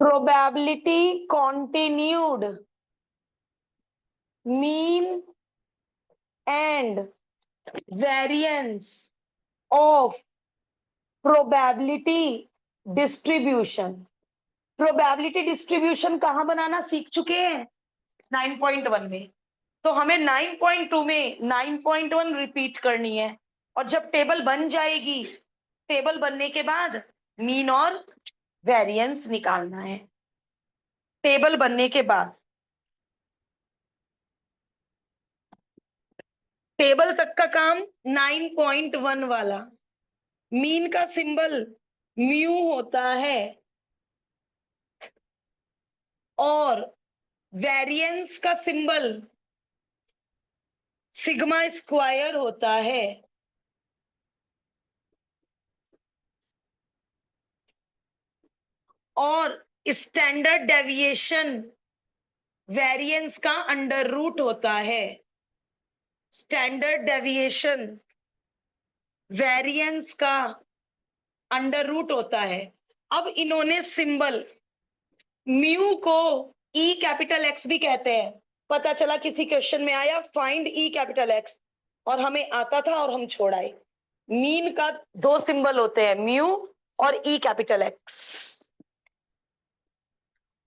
probability continued, mean and variance of probability distribution. probability distribution कहां बनाना सीख चुके हैं 9.1 में, तो हमें 9.2 में 9.1 रिपीट करनी है। और जब टेबल बन जाएगी, टेबल बनने के बाद मीन और वेरिएंस निकालना है। टेबल बनने के बाद टेबल तक का काम 9.1 वाला। मीन का सिंबल म्यू होता है और वेरिएंस का सिंबल सिग्मा स्क्वायर होता है। और स्टैंडर्ड डेविएशन वेरिएंस का अंडर रूट होता है। स्टैंडर्ड डेविएशन वेरिएंस का अंडर रूट होता है। अब इन्होंने सिंबल म्यू को ई कैपिटल एक्स भी कहते हैं। पता चला किसी क्वेश्चन में आया फाइंड ई कैपिटल एक्स, और हमें आता था और हम छोड़ आए। मीन का दो सिंबल होते हैं, म्यू और ई कैपिटल एक्स,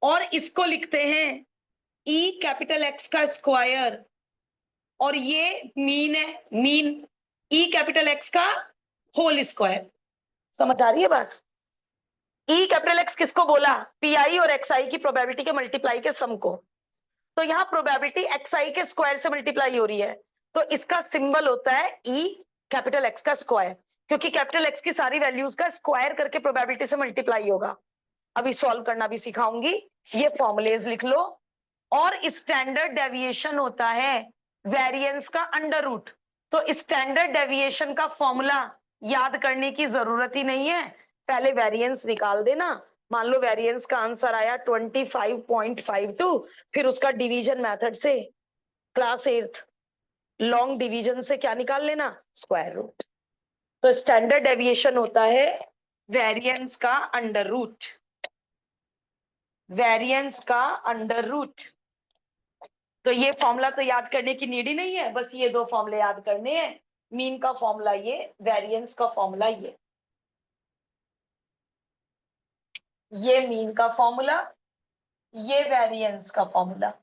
और इसको लिखते हैं ई कैपिटल एक्स का स्क्वायर, और ये मीन है। मीन ई कैपिटल एक्स का होल स्क्वायर। समझ आ रही है बात? ई कैपिटल एक्स किसको बोला? पी आई और एक्स आई की प्रोबेबिलिटी के मल्टीप्लाई के सम को। तो यहाँ प्रोबेबिलिटी एक्स आई के स्क्वायर से मल्टीप्लाई हो रही है, तो इसका सिंबल होता है ई कैपिटल एक्स का स्क्वायर, क्योंकि कैपिटल एक्स की सारी वैल्यूज का स्क्वायर करके प्रोबेबिलिटी से मल्टीप्लाई होगा। अभी सॉल्व करना भी सिखाऊंगी। ये फॉर्मुलेज लिख लो। और स्टैंडर्ड डेविएशन होता है वेरिएंस का अंडर रूट। तो स्टैंडर्ड डेविएशन का फॉर्मूला याद करने की जरूरत ही नहीं है, पहले वेरिएंस निकाल देना। मान लो वेरिएंस का आंसर आया 25.52, फिर उसका डिवीजन मेथड से क्लास 8th लॉन्ग डिवीजन से क्या निकाल लेना? Square root. तो स्टैंडर्ड डेविएशन होता है वेरिएंस का अंडर रूट। वेरिएंस का अंडर रूट। तो ये फॉर्मूला तो याद करने की नीड ही नहीं है, बस ये दो फॉर्मूले याद करने हैं। मीन का फॉर्मूला ये, वेरिएंस का फॉर्मूला ये मीन का फॉर्मूला, ये वेरिएंस का फॉर्मूला।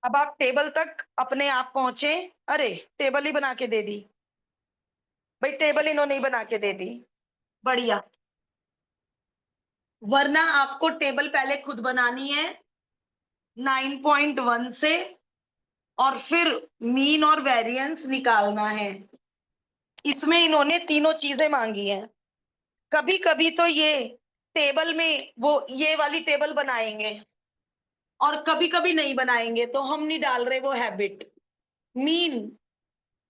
अब आप टेबल तक अपने आप पहुंचे। अरे टेबल ही बना के दे दी भाई, टेबल इन्होंने ही बना के दे दी, बढ़िया। वरना आपको टेबल पहले खुद बनानी है 9.1 से, और फिर मीन और वेरिएंस निकालना है। इसमें इन्होंने तीनों चीजें मांगी हैं। कभी कभी तो ये टेबल में वो ये वाली टेबल बनाएंगे और कभी कभी नहीं बनाएंगे, तो हम नहीं डाल रहे वो habit. Mean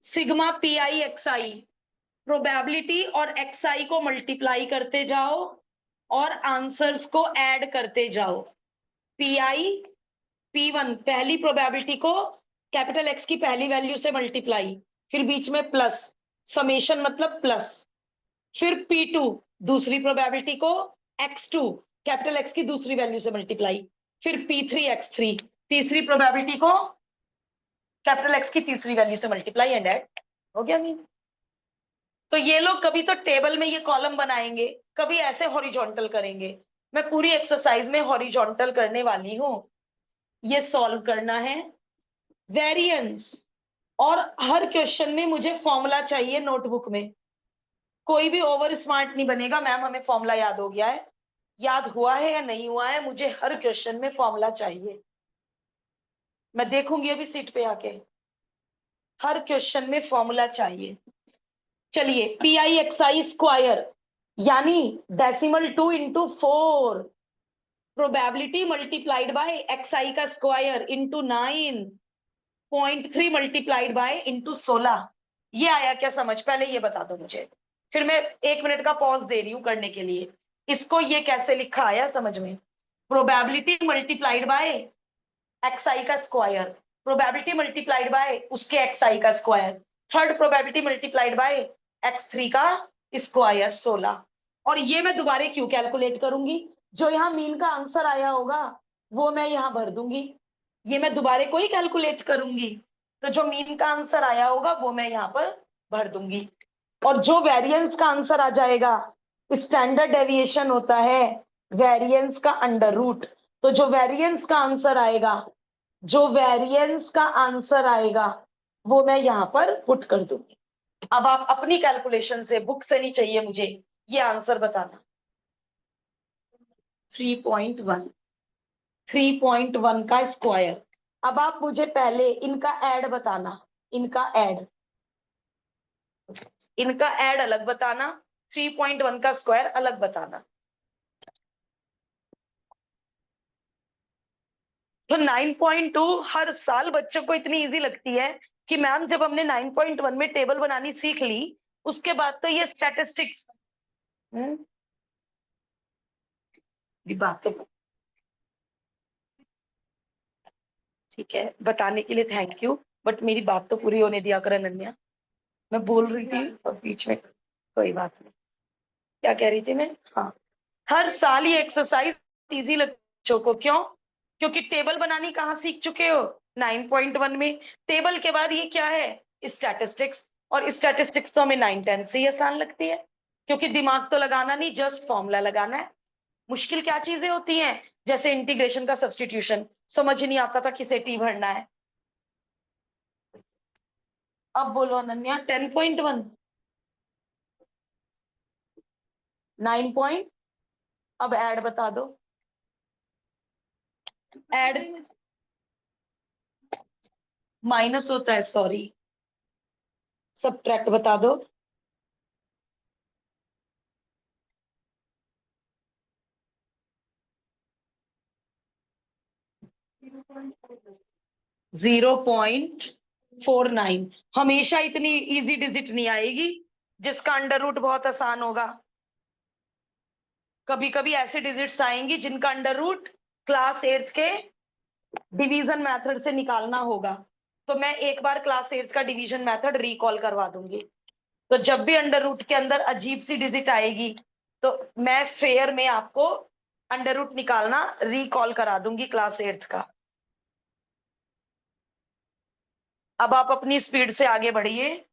sigma P i x I, probability और एक्स आई को मल्टीप्लाई करते जाओ और आंसर्स को ऐड करते जाओ। पी आई P1 पहली प्रोबेबिलिटी को कैपिटल एक्स की पहली वैल्यू से मल्टीप्लाई, फिर बीच में प्लस, समेशन मतलब प्लस। फिर P2 दूसरी प्रोबेबिलिटी को x2 कैपिटल एक्स की दूसरी वैल्यू से मल्टीप्लाई, फिर P3 x3 तीसरी प्रोबेबिलिटी को कैपिटल एक्स की तीसरी वैल्यू से मल्टीप्लाई एंड ऐड। हो गया मीन? तो ये लोग कभी तो टेबल में ये कॉलम बनाएंगे, कभी ऐसे हॉरिजॉन्टल करेंगे। मैं पूरी एक्सरसाइज में हॉरिजॉन्टल करने वाली हूं। ये सॉल्व करना है वेरिएंस, और हर क्वेश्चन में मुझे फॉर्मूला चाहिए नोटबुक में। कोई भी ओवर स्मार्ट नहीं बनेगा मैम हमें फॉर्मूला याद हो गया है। याद हुआ है या नहीं हुआ है, मुझे हर क्वेश्चन में फॉर्मूला चाहिए। मैं देखूंगी अभी सीट पे आके, हर क्वेश्चन में फॉर्मूला चाहिए। चलिए p i x i square यानी decimal 2 into 4, probability multiplied by x i का square into 9.3 multiplied by into 16। ये आया क्या समझ? पहले ये बता दो मुझे, फिर मैं 1 मिनट का पॉज दे रही हूं करने के लिए। इसको ये कैसे लिखा आया समझ में? Probability multiplied by x i का स्क्वायर, प्रोबेबिलिटी मल्टीप्लाइड बाय उसके एक्स आई का square, third probability multiplied bye x3 का स्क्वायर 16। और ये मैं दोबारा क्यों कैलकुलेट करूंगी, जो यहाँ मीन का आंसर आया होगा वो मैं यहाँ भर दूंगी, ये मैं दोबारा को ही कैलकुलेट करूंगी, तो जो मीन का आंसर आया होगा वो मैं यहाँ पर भर दूंगी। और जो वेरिएंस का आंसर आ जाएगा, स्टैंडर्ड डेविएशन होता है वेरिएंस का अंडर रूट, तो जो वेरिएंस का आंसर आएगा, जो वेरिएंस का आंसर आएगा वो मैं यहाँ पर पुट कर दूंगी। अब आप अपनी कैलकुलेशन से, बुक से नहीं चाहिए मुझे, ये आंसर बताना। 3.1, 3.1 का स्क्वायर। अब आप मुझे पहले इनका ऐड बताना, इनका ऐड, इनका ऐड अलग बताना, 3.1 का स्क्वायर अलग बताना। तो 9.2 हर साल बच्चों को इतनी इजी लगती है कि मैम जब हमने 9.1 में टेबल बनानी सीख ली उसके बाद तो ये स्टैटिस्टिक्स, ये बात तो ठीक है, बताने के लिए थैंक यू, बट मेरी बात तो पूरी होने दिया कर अनन्या। मैं बोल रही थी और बीच में, कोई बात नहीं, क्या कह रही थी मैं, हाँ, हर साल ये एक्सरसाइज इजी लग बच्चों को, क्यों, क्योंकि टेबल बनानी कहाँ सीख चुके हो, 9.1 में। टेबल के बाद ये क्या है, स्टैटिस्टिक्स, और स्टैटिस्टिक्स तो हमें 9-10 से ही आसान लगती है, क्योंकि दिमाग तो लगाना नहीं, जस्ट फॉर्मूला लगाना है। मुश्किल क्या चीजें होती हैं, जैसे इंटीग्रेशन का सब्स्टिट्यूशन, समझ ही नहीं आता था किसे टी भरना है। अब बोलो अनन्या, 10.1, 9 पॉइंट, अब ऐड बता दो, ऐड माइनस होता है, सॉरी, सब्ट्रैक्ट बता दो। 0.49, हमेशा इतनी इजी डिजिट नहीं आएगी जिसका अंडर रूट बहुत आसान होगा, कभी कभी ऐसे डिजिट्स आएंगी जिनका अंडर रूट क्लास 8 के डिवीजन मेथड से निकालना होगा, तो मैं एक बार क्लास 8 का डिवीजन मेथड रिकॉल करवा दूंगी। तो जब भी अंडर रूट के अंदर अजीब सी डिजिट आएगी तो मैं फेयर में आपको अंडर रूट निकालना रिकॉल करा दूंगी क्लास 8 का। अब आप अपनी स्पीड से आगे बढ़िए।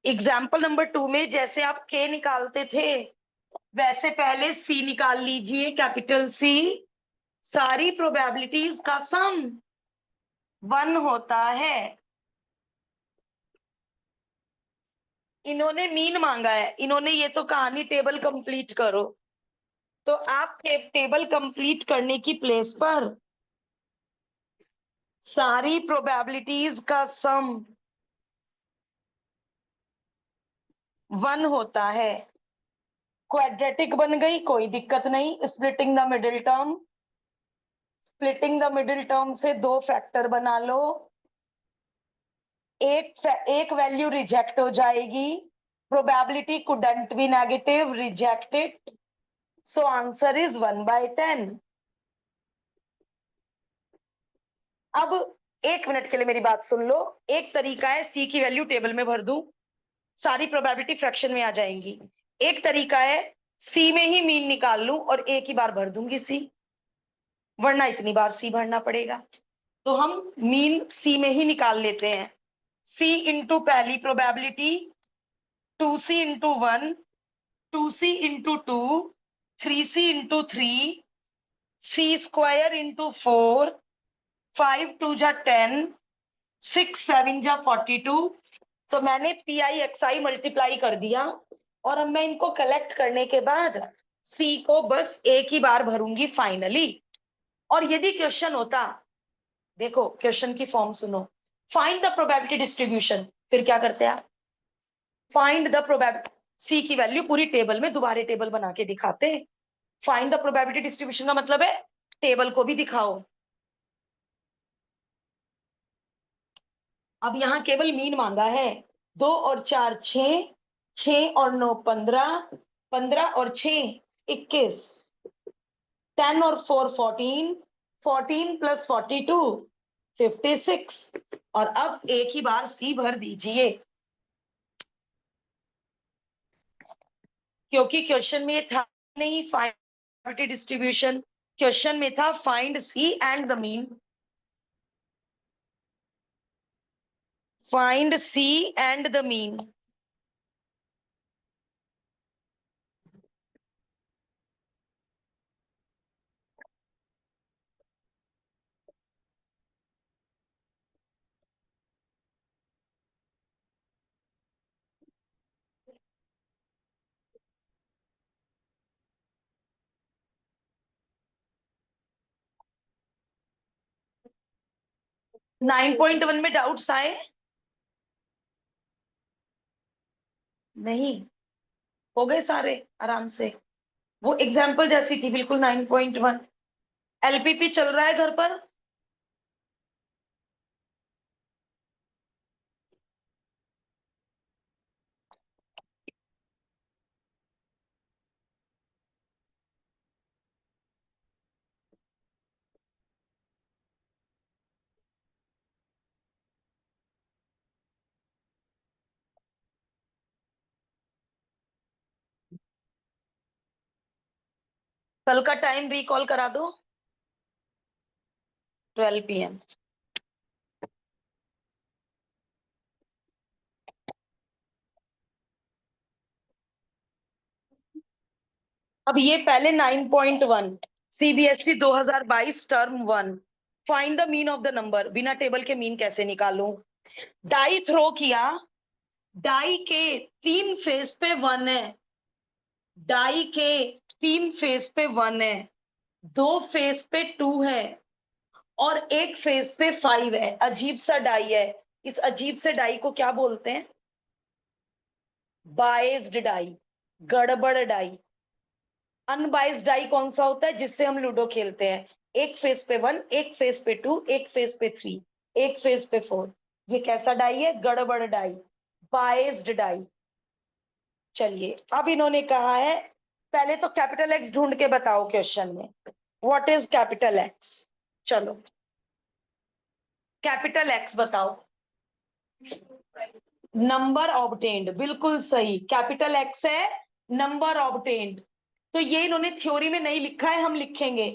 एग्जाम्पल नंबर 2 में जैसे आप के निकालते थे वैसे पहले सी निकाल लीजिए, कैपिटल सी। सारी प्रोबेबिलिटीज का सम 1 होता है। इन्होंने मीन मांगा है, इन्होंने ये तो कहानी टेबल कंप्लीट करो, तो आप टेबल कंप्लीट करने की प्लेस पर सारी प्रोबेबिलिटीज का सम 1 होता है। क्वाड्रेटिक बन गई, कोई दिक्कत नहीं, splitting the middle term, splitting the middle term से 2 फैक्टर बना लो, एक वैल्यू रिजेक्ट हो जाएगी, probability couldn't B negative, rejected, so answer is 1/10। अब 1 मिनट के लिए मेरी बात सुन लो, एक तरीका है सी की वैल्यू टेबल में भर दूं, सारी प्रोबेबिलिटी फ्रैक्शन में आ जाएंगी। एक तरीका है सी में ही मीन निकाल लूं और एक ही बार भर दूंगी सी, वरना इतनी बार सी भरना पड़ेगा, तो हम मीन सी में ही निकाल लेते हैं। C इंटू पहली probability, 2C into 1, 2C into 2, 3C into 3, C square into 4, 5 2 जा 10, 6 7 जा 42। तो मैंने PI XI मल्टीप्लाई कर दिया और अब मैं इनको कलेक्ट करने के बाद C को बस एक ही बार भरूंगी फाइनली। और यदि क्वेश्चन होता, देखो क्वेश्चन की फॉर्म सुनो, फाइंड द प्रोबेबिलिटी डिस्ट्रीब्यूशन, फिर क्या करते हैं आप? फाइंड द प्रोबेबिलिटी, सी की वैल्यू पूरी टेबल में दोबारा टेबल बना के दिखाते हैं। फाइंड द प्रोबेबिलिटी डिस्ट्रीब्यूशन का मतलब है टेबल को भी दिखाओ। अब यहाँ केवल मीन मांगा है, 2 और 4 6, 6 और 9 15, 15 और 6 21, 10 और 4 14, 14 + 42 56। और अब एक ही बार सी भर दीजिए, क्योंकि क्वेश्चन में ये था नहीं फाइंड डिस्ट्रीब्यूशन, क्वेश्चन में था find c and the mean. Find c and the mean. 9.1 में डाउट्स आए? नहीं, हो गए सारे आराम से। वो एग्जाम्पल जैसी थी बिल्कुल 9.1। LPP चल रहा है घर पर? कल का टाइम रिकॉल करा दो, 12 PM। अब ये पहले 9.1 CBSE 2022 term 1, find the mean of the number, बिना टेबल के मीन कैसे निकालूं? डाई थ्रो किया, डाई के 3 फेस पे 1 है, डाई के 3 फेस पे 1 है, 2 फेस पे 2 है और एक फेस पे 5 है। अजीब सा डाई है, इस अजीब से डाई को क्या बोलते हैं? बाइज्ड डाई, गड़बड़ डाई। अनबाइज्ड डाई कौन सा होता है? जिससे हम लूडो खेलते हैं, एक फेस पे 1, एक फेस पे 2, एक फेस पे 3, एक फेस पे 4। ये कैसा डाई है? गड़बड़ डाई, बाइज्ड डाई। चलिए अब इन्होंने कहा है, पहले तो कैपिटल एक्स ढूंढ के बताओ क्वेश्चन में, व्हाट इज कैपिटल एक्स? चलो कैपिटल एक्स बताओ। नंबर ऑब्टेन्ड, बिल्कुल सही, कैपिटल एक्स है नंबर ऑब्टेन्ड। तो ये इन्होंने थ्योरी में नहीं लिखा है, हम लिखेंगे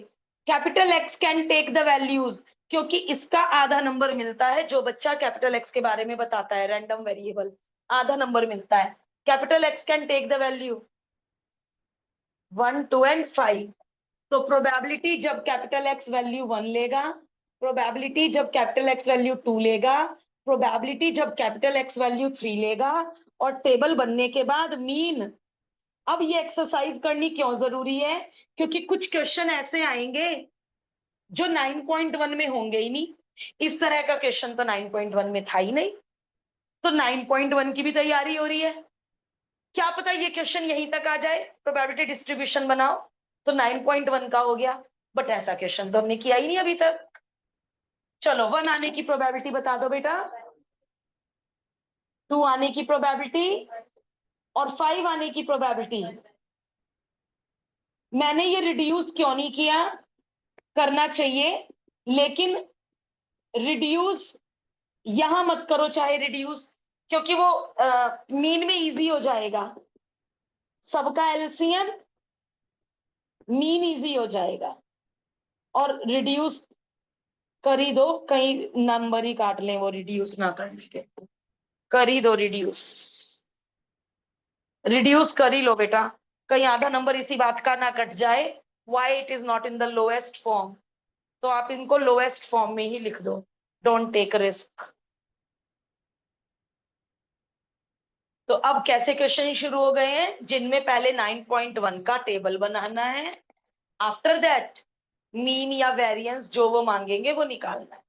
capital x can take the values, क्योंकि इसका आधा नंबर मिलता है। जो बच्चा कैपिटल एक्स के बारे में बताता है, रैंडम वेरिएबल, आधा नंबर मिलता है। Capital x can take the value 1 2 and 5। तो प्रोबेबिलिटी जब कैपिटल एक्स वैल्यू 1 लेगा, प्रोबेबिलिटी जब कैपिटल एक्स वैल्यू 2 लेगा, प्रोबेबिलिटी जब कैपिटल एक्स वैल्यू 3 लेगा, और टेबल बनने के बाद मीन। अब ये एक्सरसाइज करनी क्यों जरूरी है? क्योंकि कुछ क्वेश्चन ऐसे आएंगे जो 9.1 में होंगे ही नहीं। इस तरह का क्वेश्चन तो 9.1 में था ही नहीं, तो 9.1 की भी तैयारी हो रही है। क्या पता ये क्वेश्चन यहीं तक आ जाए, प्रोबेबिलिटी डिस्ट्रीब्यूशन बनाओ, तो 9.1 का हो गया। बट ऐसा क्वेश्चन तो हमने किया ही नहीं अभी तक। चलो 1 आने की प्रोबेबिलिटी बता दो बेटा, 2 आने की प्रोबेबिलिटी और 5 आने की प्रोबेबिलिटी। मैंने ये रिड्यूस क्यों नहीं किया? करना चाहिए, लेकिन रिड्यूस यहां मत करो, चाहे रिड्यूस, क्योंकि वो मीन में इजी हो जाएगा, सबका एलसीएम मीन इजी हो जाएगा। और रिड्यूस कर ही दो, कहीं नंबर ही काट लें वो रिड्यूस ना करने के। कर ही दो रिड्यूस, रिड्यूस कर ही लो बेटा, कहीं आधा नंबर इसी बात का ना कट जाए, why it is not in the lowest form. तो आप इनको लोएस्ट फॉर्म में ही लिख दो, डोंट टेक रिस्क। तो अब कैसे क्वेश्चन शुरू हो गए हैं, जिनमें पहले 9.1 का टेबल बनाना है, आफ्टर दैट मीन या वेरिएंस जो वो मांगेंगे वो निकालना है।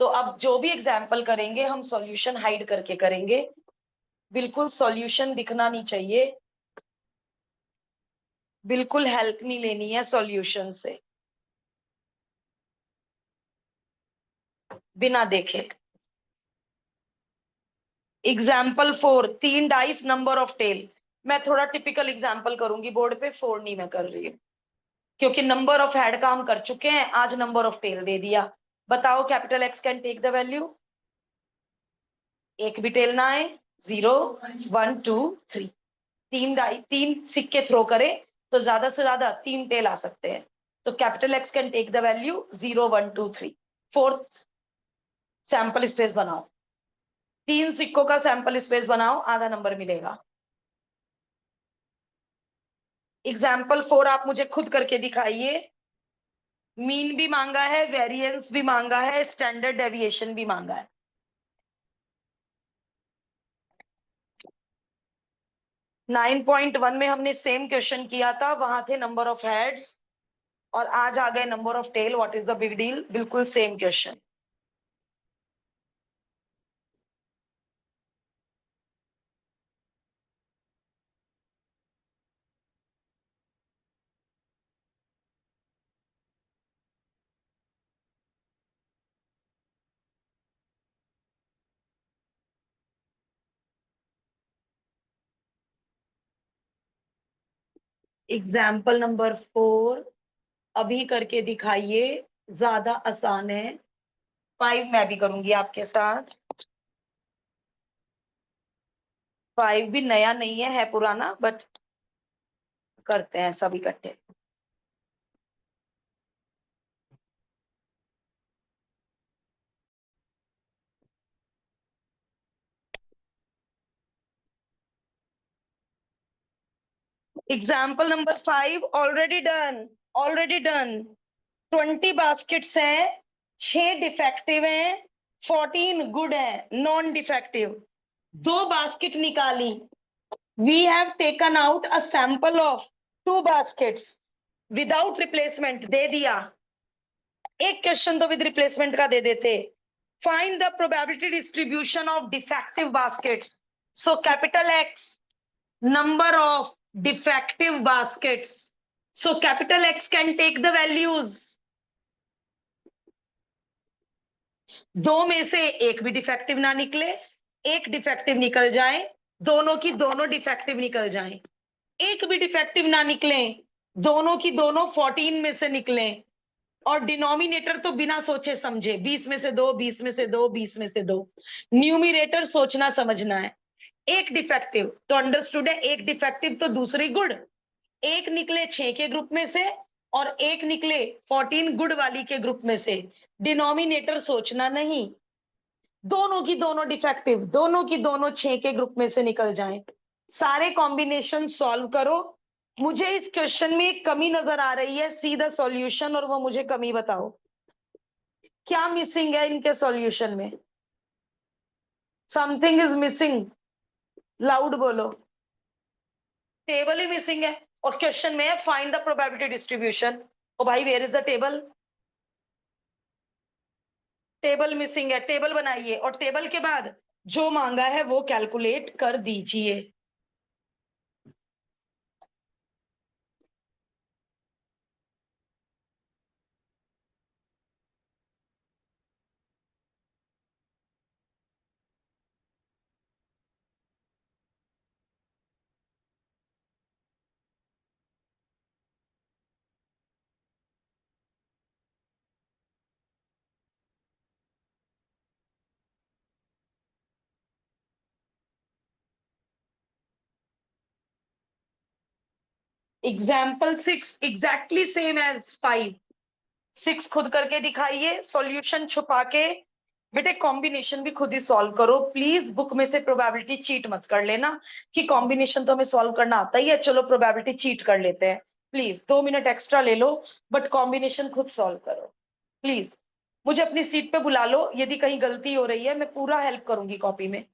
तो अब जो भी एग्जाम्पल करेंगे हम सॉल्यूशन हाइड करके करेंगे, बिल्कुल सॉल्यूशन दिखना नहीं चाहिए, बिल्कुल हेल्प नहीं लेनी है सॉल्यूशन से, बिना देखे। Example 4, 3 dice number of tail. मैं थोड़ा टिपिकल एग्जाम्पल करूंगी बोर्ड पे, 4 नहीं मैं कर रही हूँ, क्योंकि नंबर ऑफ हेड का हम कर चुके हैं, आज नंबर ऑफ टेल दे दिया। बताओ capital x can take the value, एक भी टेल ना आए, 0 1 2 3, 3 सिक्के थ्रो करे तो ज्यादा से ज्यादा 3 टेल आ सकते हैं। तो capital x can take the value 0 1 2 3। Fourth sample space बनाओ, 3 सिक्कों का सैंपल स्पेस बनाओ, आधा नंबर मिलेगा। एग्जाम्पल 4 आप मुझे खुद करके दिखाइए, मीन भी मांगा है, वेरिएंस भी मांगा है, स्टैंडर्ड डेविएशन भी मांगा है। 9.1 में हमने सेम क्वेश्चन किया था, वहां थे नंबर ऑफ हेड्स, और आज आ गए number of tail, what is the big deal, बिल्कुल सेम क्वेश्चन। एग्जाम्पल नंबर 4 अभी करके दिखाइए, ज्यादा आसान है। 5 मैं भी करूंगी आपके साथ, 5 भी नया नहीं है पुराना, बट करते हैं सब इकट्ठे। Example number 5 already done, already done. 20 baskets हैं, 6 डिफेक्टिव हैं, 14 गुड है, नॉन डिफेक्टिव। 2 बास्केट निकाली, we have taken out a sample of 2 baskets without replacement, दे दिया। एक क्वेश्चन तो विद रिप्लेसमेंट का दे देते, find the probability distribution of defective baskets. So capital x number of defective baskets, so capital X can take the values, दो में से एक भी डिफेक्टिव ना निकले, एक डिफेक्टिव निकल जाए, दोनों की दोनों डिफेक्टिव निकल जाएं, एक भी डिफेक्टिव ना निकले, दोनों की दोनों 14 में से निकले, और डिनोमिनेटर तो बिना सोचे समझे, 20 में से 2, 20 में से 2, 20 में से 2, न्यूमिनेटर सोचना समझना है। एक डिफेक्टिव तो अंडरस्टूड है, एक डिफेक्टिव तो दूसरी गुड, एक निकले 6 के ग्रुप में से और एक निकले 14 गुड वाली के ग्रुप में से, डिनोमिनेटर सोचना नहीं, दोनों की दोनों डिफेक्टिव, दोनों की दोनों 6 के ग्रुप में से निकल जाएं। सारे कॉम्बिनेशन सॉल्व करो, मुझे इस क्वेश्चन में एक कमी नजर आ रही है, सी द सॉल्यूशन और वो मुझे कमी बताओ, क्या मिसिंग है इनके सॉल्यूशन में, समथिंग इज मिसिंग, लाउड बोलो। टेबल ही मिसिंग है, और क्वेश्चन में है फाइंड द प्रोबेबिलिटी डिस्ट्रीब्यूशन, ओ भाई where is the table, table missing है, टेबल बनाइए और टेबल के बाद जो मांगा है वो कैलकुलेट कर दीजिए। एग्जाम्पल 6 एग्जैक्टली सेम एज 5, 6 खुद करके दिखाइए, सॉल्यूशन छुपा के बेटे कॉम्बिनेशन भी खुद ही सॉल्व करो प्लीज, बुक में से प्रोबेबिलिटी चीट मत कर लेना कि कॉम्बिनेशन तो हमें सॉल्व करना आता ही है, चलो प्रोबेबिलिटी चीट कर लेते हैं। प्लीज 2 मिनट एक्स्ट्रा ले लो, बट कॉम्बिनेशन खुद सॉल्व करो प्लीज। मुझे अपनी सीट पे बुला लो, यदि कहीं गलती हो रही है मैं पूरा हेल्प करूंगी कॉपी में।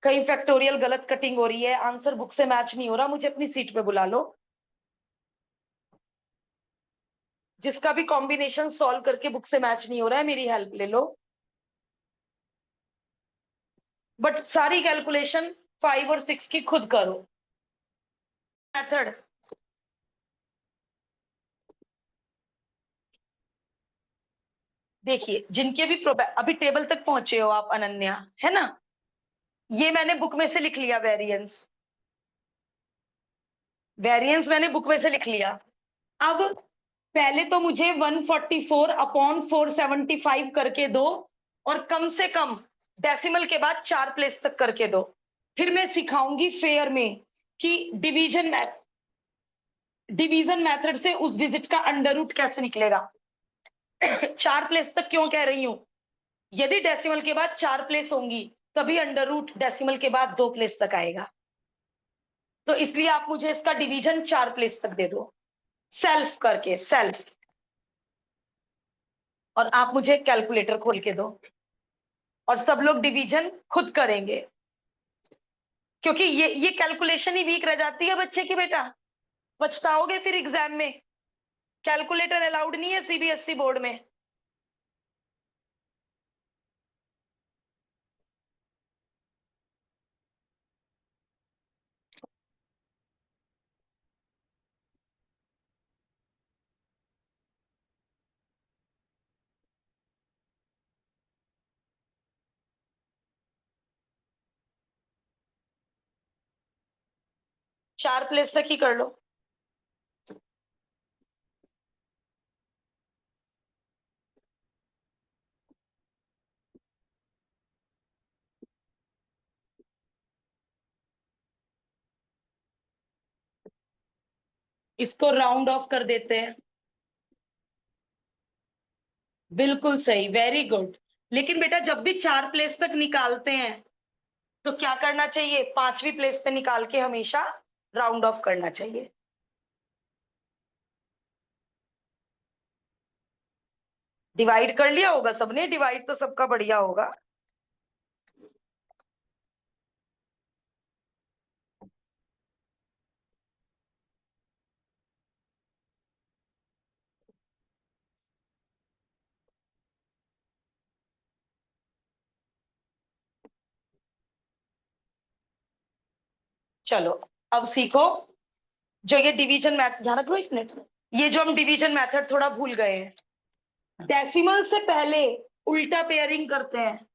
कहीं फैक्टोरियल गलत कटिंग हो रही है, आंसर बुक से मैच नहीं हो रहा, मुझे अपनी सीट पे बुला लो। जिसका भी कॉम्बिनेशन सॉल्व करके बुक से मैच नहीं हो रहा है मेरी हेल्प ले लो। बट सारी कैलकुलेशन 5 और 6 की खुद करो। मेथड देखिए, जिनके भी अभी टेबल तक पहुंचे हो आप अनन्या, है ना, ये मैंने बुक में से लिख लिया वेरिएंस। वेरिएंस मैंने बुक में से लिख लिया। अब पहले तो मुझे 144/475 करके दो, और कम से कम डेसिमल के बाद 4 प्लेस तक करके दो। फिर मैं सिखाऊंगी फेयर में कि डिवीजन मेथड से उस डिजिट का अंडर रूट कैसे निकलेगा। 4 प्लेस तक क्यों कह रही हूं, यदि डेसिमल के बाद 4 प्लेस होंगी तभी अंडर रूट डेसिमल के बाद 2 प्लेस तक आएगा। तो इसलिए आप मुझे इसका डिवीजन 4 प्लेस तक दे दो, सेल्फ करके, सेल्फ। और आप मुझे कैलकुलेटर खोल के दो, और सब लोग डिवीजन खुद करेंगे, क्योंकि ये कैलकुलेशन ही वीक रह जाती है बच्चे की। बेटा पछताओगे फिर एग्जाम में। कैलकुलेटर अलाउड नहीं है सीबीएसई बोर्ड में। चार प्लेस तक ही कर लो। इसको राउंड ऑफ कर देते हैं। बिल्कुल सही, वेरी गुड। लेकिन बेटा जब भी 4 प्लेस तक निकालते हैं तो क्या करना चाहिए, 5वीं प्लेस पे निकाल के हमेशा राउंड ऑफ करना चाहिए। डिवाइड कर लिया होगा सबने, डिवाइड तो सबका बढ़िया होगा। चलो अब सीखो, जो ये डिवीजन मैथड, ध्यान रखो 1 मिनट, ये जो हम डिवीजन मेथड थोड़ा भूल गए हैं, डेसिमल से पहले उल्टा पेयरिंग करते हैं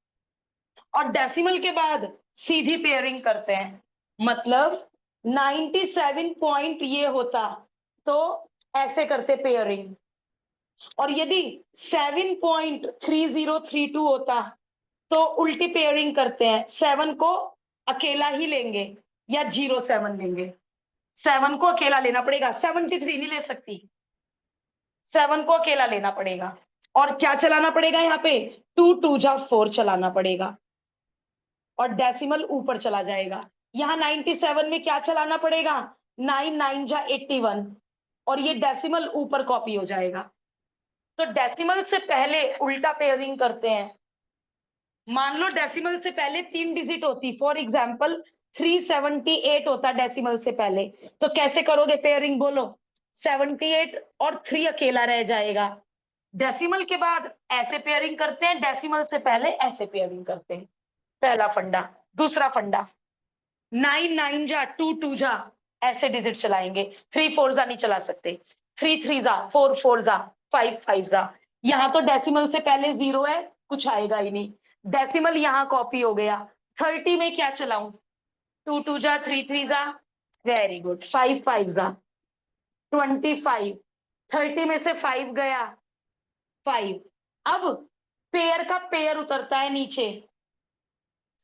और डेसिमल के बाद सीधी पेयरिंग करते हैं। मतलब 97 पॉइंट ये होता तो ऐसे करते पेयरिंग, और यदि 7.3032 होता तो उल्टी पेयरिंग करते हैं, 7 को अकेला ही लेंगे या 07 लेंगे। 7 को अकेला लेना पड़ेगा, 73 नहीं ले सकती, 7 को अकेला लेना पड़ेगा। और क्या चलाना पड़ेगा यहाँ पे, 2 2 जा 4 चलाना पड़ेगा, और डेसिमल ऊपर चला जाएगा। यहाँ 97 में क्या चलाना पड़ेगा, 9 9 जा 81, और ये डेसिमल ऊपर कॉपी हो जाएगा। तो डेसिमल से पहले उल्टा पेयरिंग करते हैं। मान लो डेसिमल से पहले 3 डिजिट होती, फॉर एग्जाम्पल 378 होता डेसिमल से पहले, तो कैसे करोगे पेयरिंग बोलो, 78 और 3 अकेला रह जाएगा। डेसिमल के बाद ऐसे पेयरिंग करते हैं, डेसिमल से पहले ऐसे पेयरिंग करते हैं। पहला फंडा। दूसरा फंडा, 9 9 जा 2 2 जा ऐसे डिजिट चलाएंगे, 3 4 जा नहीं चला सकते, 3 3 जा 4 4 जा 5 5 जा। यहाँ तो डेसिमल से पहले 0 है, कुछ आएगा ही नहीं, डेसिमल यहाँ कॉपी हो गया। 30 में क्या चलाऊं, 2 2 जा 3 3 जा, वेरी गुड, 5 5 जा 25, 30 में से 5 गया, 5। अब पेयर का पेयर उतरता है नीचे।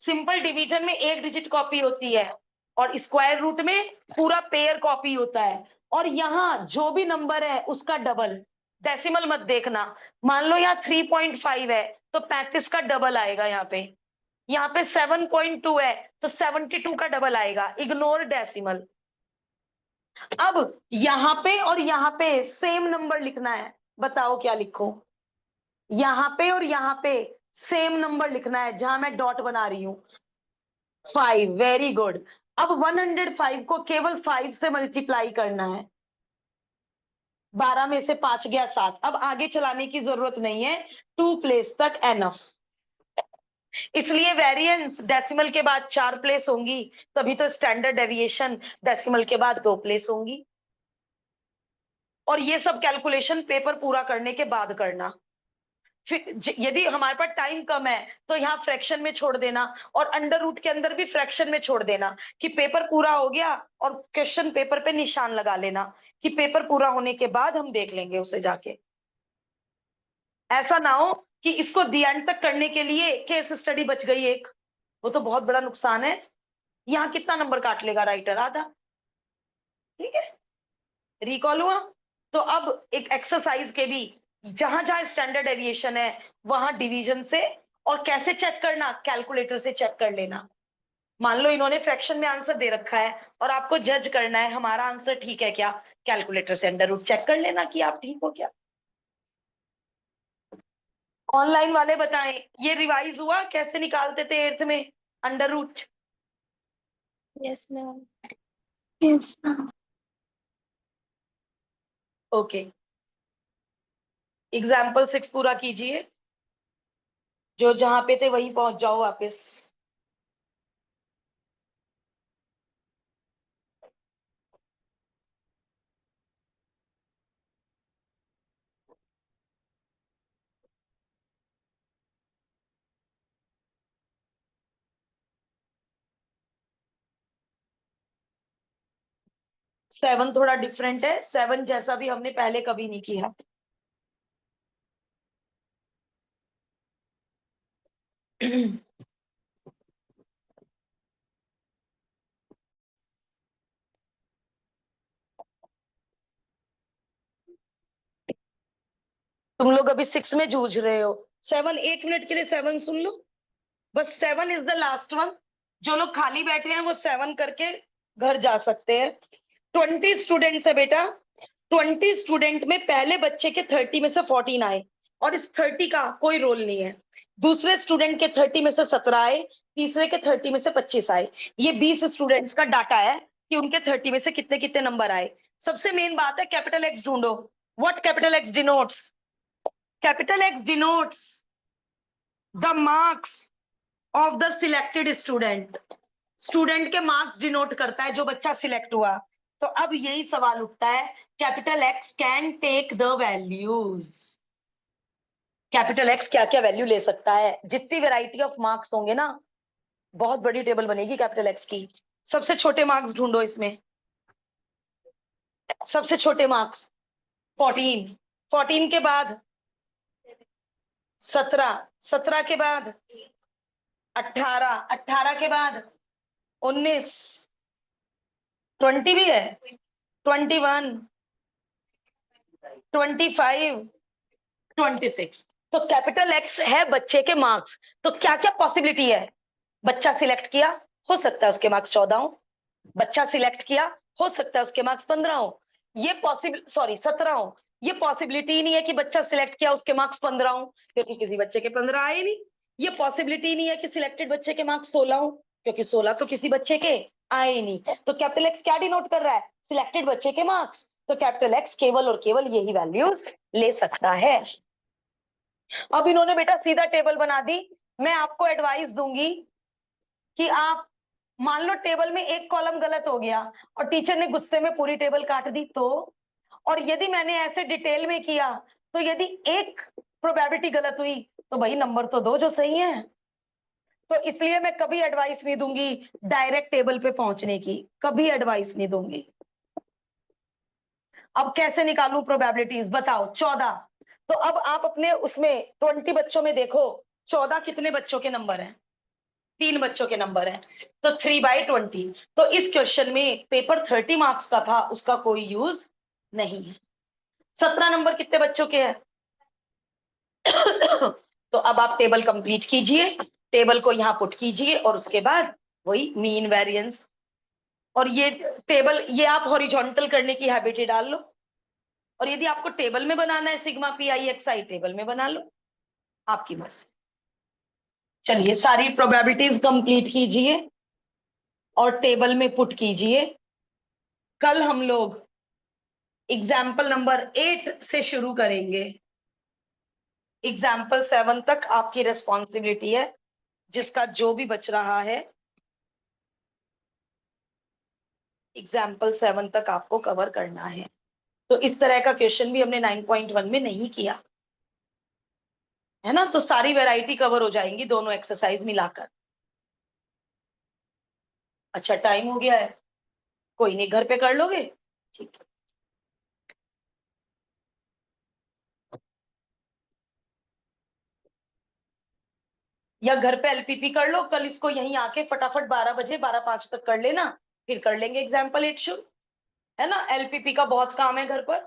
सिंपल डिवीजन में एक डिजिट कॉपी होती है और स्क्वायर रूट में पूरा पेयर कॉपी होता है, और यहाँ जो भी नंबर है उसका डबल। डेसिमल मत देखना। मान लो यहाँ 3.5 है तो 35 का डबल आएगा यहाँ पे 7.2 है तो 72 का डबल आएगा। Ignore decimal. अब यहाँ पे और यहाँ पे सेम नंबर लिखना है, बताओ क्या लिखो? यहाँ पे और यहाँ पे सेम नंबर लिखना है, जहां मैं डॉट बना रही हूं 5। Very good. अब 105 को केवल 5 से मल्टीप्लाई करना है। 12 में से 5 गया 7। अब आगे चलाने की जरूरत नहीं है, 2 प्लेस तक एनफ। इसलिए वेरिएंस डेसिमल के बाद 4 प्लेस होंगी, तभी तो स्टैंडर्ड डेविएशन डेसिमल के बाद 2 प्लेस होंगी। और ये सब कैलकुलेशन पेपर पूरा करने के बाद करना। फिर यदि हमारे पास टाइम कम है तो यहाँ फ्रैक्शन में छोड़ देना, और अंडर रूट के अंदर भी फ्रैक्शन में छोड़ देना कि पेपर पूरा हो गया, और क्वेश्चन पेपर पे निशान लगा लेना कि पेपर पूरा होने के बाद हम देख लेंगे उसे जाके। ऐसा ना हो कि इसको दी एंड तक करने के लिए केस स्टडी बच गई एक, वो तो बहुत बड़ा नुकसान है। यहाँ कितना नंबर काट लेगा राइटर? आधा। ठीक है, रिकॉल हुआ? तो अब एक एक्सरसाइज के भी जहां जहां स्टैंडर्ड डेविएशन है वहां डिवीजन से, और कैसे चेक करना? कैलकुलेटर से चेक कर लेना। मान लो इन्होंने फ्रैक्शन में आंसर दे रखा है और आपको जज करना है हमारा आंसर ठीक है क्या, कैलकुलेटर से अंडर रूट चेक कर लेना कि आप ठीक हो क्या। ऑनलाइन वाले बताएं, ये रिवाइज हुआ कैसे निकालते थे 8th में under root? Yes ma'am. Yes ma'am. Okay, example 6 पूरा कीजिए। जो जहां पे थे वहीं पहुंच जाओ वापस। सेवन थोड़ा डिफरेंट है, 7 जैसा भी हमने पहले कभी नहीं किया। तुम लोग अभी 6 में जूझ रहे हो। 7, 1 मिनट के लिए 7 सुन लो, बस 7 इज द लास्ट वन। जो लोग खाली बैठे हैं वो 7 करके घर जा सकते हैं। 20 स्टूडेंट्स है बेटा। 20 स्टूडेंट में पहले बच्चे के 30 में से 14 आए, और इस 30 का कोई रोल नहीं है। दूसरे स्टूडेंट के 30 में से 17 आए, तीसरे के 30 में से 25 आए। ये 20 स्टूडेंट्स का डाटा है कि उनके 30 में से कितने कितने नंबर आए। सबसे मेन बात है कैपिटल एक्स ढूंढो। What capital x denotes? Capital x denotes the marks of the selected student. Student के मार्क्स डिनोट करता है जो बच्चा सिलेक्ट हुआ। तो अब यही सवाल उठता है, capital x can take the values. Capital X क्या क्या वैल्यू ले सकता है? जितनी वैरायटी ऑफ मार्क्स होंगे ना, बहुत बड़ी टेबल बनेगी कैपिटल एक्स की। सबसे छोटे मार्क्स ढूंढो इसमें। सबसे छोटे मार्क्स 14। 14 के बाद 17। 17 के बाद 18। 18 के बाद 19। 20 भी है, 21, 25, 26। तो कैपिटल एक्स है बच्चे के मार्क्स। तो क्या क्या पॉसिबिलिटी है? बच्चा सिलेक्ट किया, हो सकता है उसके मार्क्स 14 हो। बच्चा सिलेक्ट किया, हो सकता है उसके मार्क्स 15 हो। ये पॉसिबल, सॉरी 17 हो। ये पॉसिबिलिटी ही नहीं है कि बच्चा सिलेक्ट किया उसके मार्क्स 15 हो, क्योंकि किसी बच्चे के 15 आए नहीं। ये पॉसिबिलिटी नहीं है कि सिलेक्टेड बच्चे के मार्क्स 16 हो, क्योंकि 16 तो किसी बच्चे के आए ही नहीं। तो कैपिटल एक्स क्या डिनोट कर रहा है? सिलेक्टेड बच्चे के मार्क्स। तो कैपिटल एक्स केवल और केवल यही वैल्यूज ले सकता है। अब इन्होंने बेटा सीधा टेबल बना दी। मैं आपको एडवाइस दूंगी कि आप, मान लो टेबल में एक कॉलम गलत हो गया और टीचर ने गुस्से में पूरी टेबल काट दी तो, और यदि मैंने ऐसे डिटेल में किया तो यदि एक प्रोबेबिलिटी गलत हुई तो भाई नंबर तो दो जो सही है। तो इसलिए मैं कभी एडवाइस नहीं दूंगी डायरेक्ट टेबल पे पहुंचने की, कभी एडवाइस नहीं दूंगी। अब कैसे निकालूं प्रोबेबिलिटीज बताओ? 14। तो अब आप अपने उसमें 20 बच्चों में देखो 14 कितने बच्चों के नंबर हैं? 3 बच्चों के नंबर हैं। तो 3/20। तो इस क्वेश्चन में पेपर 30 मार्क्स का था, उसका कोई यूज नहीं है। 17 नंबर कितने बच्चों के हैं? तो अब आप टेबल कंप्लीट कीजिए, टेबल को यहाँ पुट कीजिए और उसके बाद वही मीन वेरिएंस, और ये टेबल ये आप हॉरिजॉन्टल करने की हैबिट ही डाल लो, और यदि आपको टेबल में बनाना है sigma P i x I, table में बना लो, आपकी मर्जी। चलिए सारी प्रोबेबिलिटीज कंप्लीट कीजिए और टेबल में पुट कीजिए। कल हम लोग एग्जाम्पल नंबर 8 से शुरू करेंगे, एग्जाम्पल 7 तक आपकी रिस्पॉन्सिबिलिटी है, जिसका जो भी बच रहा है एग्जाम्पल 7 तक आपको कवर करना है। तो इस तरह का क्वेश्चन भी हमने 9.1 में नहीं किया है ना, तो सारी वैरायटी कवर हो जाएंगी दोनों एक्सरसाइज मिलाकर। अच्छा टाइम हो गया है, कोई नहीं, घर पे कर लोगे, ठीक है। या घर पे एलपीपी कर लो, कल इसको यहीं आके फटाफट 12 बजे 12:05 तक कर लेना, फिर कर लेंगे एग्जाम्पल 8 शुरू, है ना। एलपीपी का बहुत काम है घर पर।